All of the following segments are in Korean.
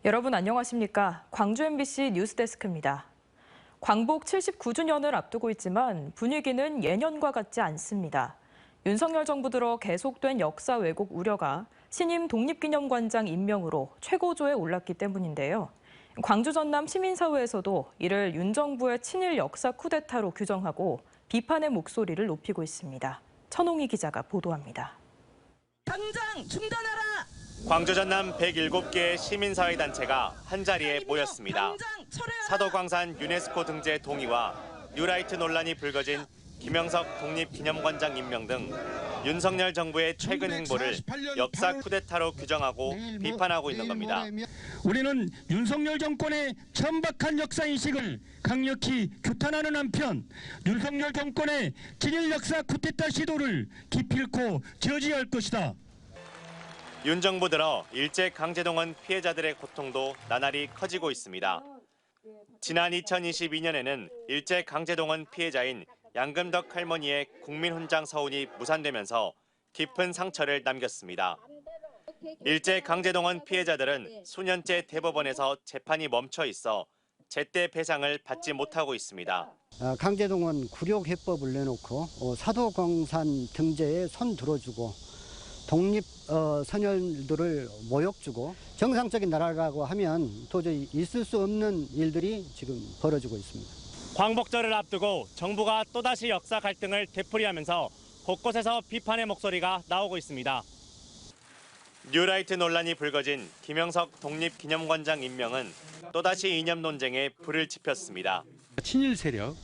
여러분 안녕하십니까? 광주 MBC 뉴스데스크입니다. 광복 79주년을 앞두고 있지만 분위기는 예년과 같지 않습니다. 윤석열 정부 들어 계속된 역사 왜곡 우려가 신임 독립기념관장 임명으로 최고조에 올랐기 때문인데요. 광주 전남 시민사회에서도 이를 윤 정부의 친일 역사 쿠데타로 규정하고 비판의 목소리를 높이고 있습니다. 천홍희 기자가 보도합니다. 당장 중단하라! 광주 전남 107개의 시민사회단체가 한자리에 모였습니다. 사도광산 유네스코 등재 동의와 뉴라이트 논란이 불거진 김영석 독립기념관장 임명 등 윤석열 정부의 최근 행보를 역사 쿠데타로 규정하고 비판하고 있는 겁니다. 우리는 윤석열 정권의 천박한 역사인식을 강력히 규탄하는 한편 윤석열 정권의 친일 역사 쿠데타 시도를 기필코 저지할 것이다. 윤 정부 들어 일제강제동원 피해자들의 고통도 나날이 커지고 있습니다. 지난 2022년에는 일제강제동원 피해자인 양금덕 할머니의 국민훈장 서운이 무산되면서 깊은 상처를 남겼습니다. 일제강제동원 피해자들은 수년째 대법원에서 재판이 멈춰 있어 제때 배상을 받지 못하고 있습니다. 강제동원 굴욕해법을 내놓고 사도광산 등재에 손 들어주고 독립 선열들을 모욕 주고 정상적인 나라라고 하면 도저히 있을 수 없는 일들이 지금 벌어지고 있습니다. 광복절을 앞두고 정부가 또다시 역사 갈등을 되풀이하면서 곳곳에서 비판의 목소리가 나오고 있습니다. 뉴라이트 논란이 불거진 김영석 독립기념관장 임명은 또다시 이념 논쟁에 불을 지폈습니다. 친일 세력,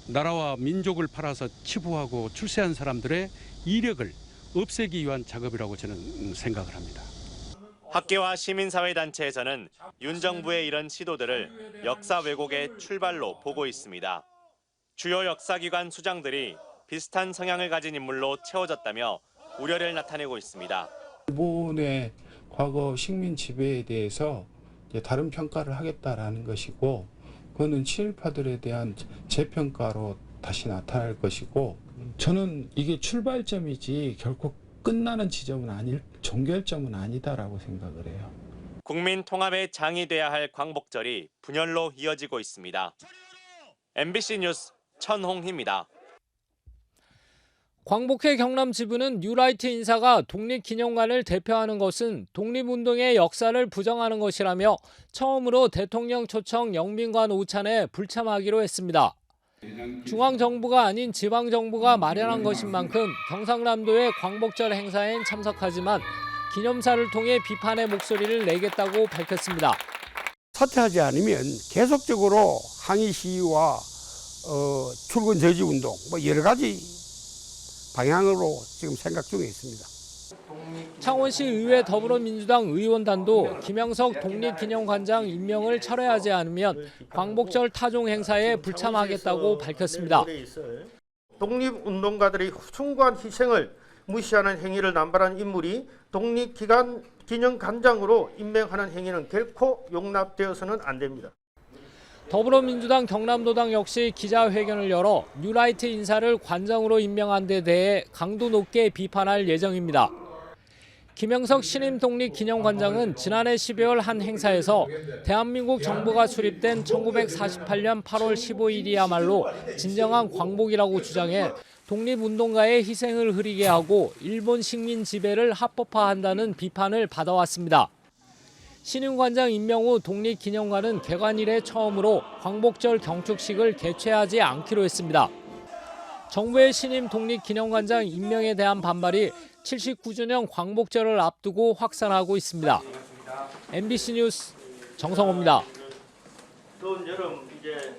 나라와 민족을 팔아서 치부하고 출세한 사람들의 이력을 없애기 위한 작업이라고 저는 생각을 합니다. 학계와 시민사회단체에서는 윤 정부의 이런 시도들을 역사 왜곡의 출발로 보고 있습니다. 주요 역사기관 수장들이 비슷한 성향을 가진 인물로 채워졌다며 우려를 나타내고 있습니다. 일본의 과거 식민 지배에 대해서 다른 평가를 하겠다라는 것이고, 그거는 친일파들에 대한 재평가로 다시 나타날 것이고, 저는 이게 출발점이지 결코 끝나는 지점은 종결점은 아니다라고 생각을 해요. 국민 통합의 장이 돼야 할 광복절이 분열로 이어지고 있습니다. MBC 뉴스 천홍희입니다. 광복회 경남 지부는 뉴라이트 인사가 독립기념관을 대표하는 것은 독립운동의 역사를 부정하는 것이라며 처음으로 대통령 초청 영빈관 오찬에 불참하기로 했습니다. 중앙정부가 아닌 지방정부가 마련한 것인 만큼 경상남도의 광복절 행사엔 참석하지만 기념사를 통해 비판의 목소리를 내겠다고 밝혔습니다. 사퇴하지 않으면 계속적으로 항의 시위와 출근 저지 운동 여러 가지 방향으로 지금 생각 중에 있습니다. 창원시 의회 더불어민주당 의원단도 김영석 독립기념관장 임명을 철회하지 않으면 광복절 타종 행사에 불참하겠다고 밝혔습니다. 독립운동가들의 숭고한 희생을 무시하는 행위를 남발한 인물이 독립기념관장으로 임명하는 행위는 결코 용납되어서는 안 됩니다. 더불어민주당 경남도당 역시 기자회견을 열어 뉴라이트 인사를 관장으로 임명한 데 대해 강도 높게 비판할 예정입니다. 김영석 신임 독립기념관장은 지난해 12월 한 행사에서 대한민국 정부가 수립된 1948년 8월 15일이야말로 진정한 광복이라고 주장해 독립운동가의 희생을 흐리게 하고 일본 식민 지배를 합법화한다는 비판을 받아왔습니다. 신임 관장 임명 후 독립기념관은 개관 이래 처음으로 광복절 경축식을 개최하지 않기로 했습니다. 정부의 신임 독립기념관장 임명에 대한 반발이 79주년 광복절을 앞두고 확산하고 있습니다. MBC 뉴스 정성호입니다. 더운 여름 이제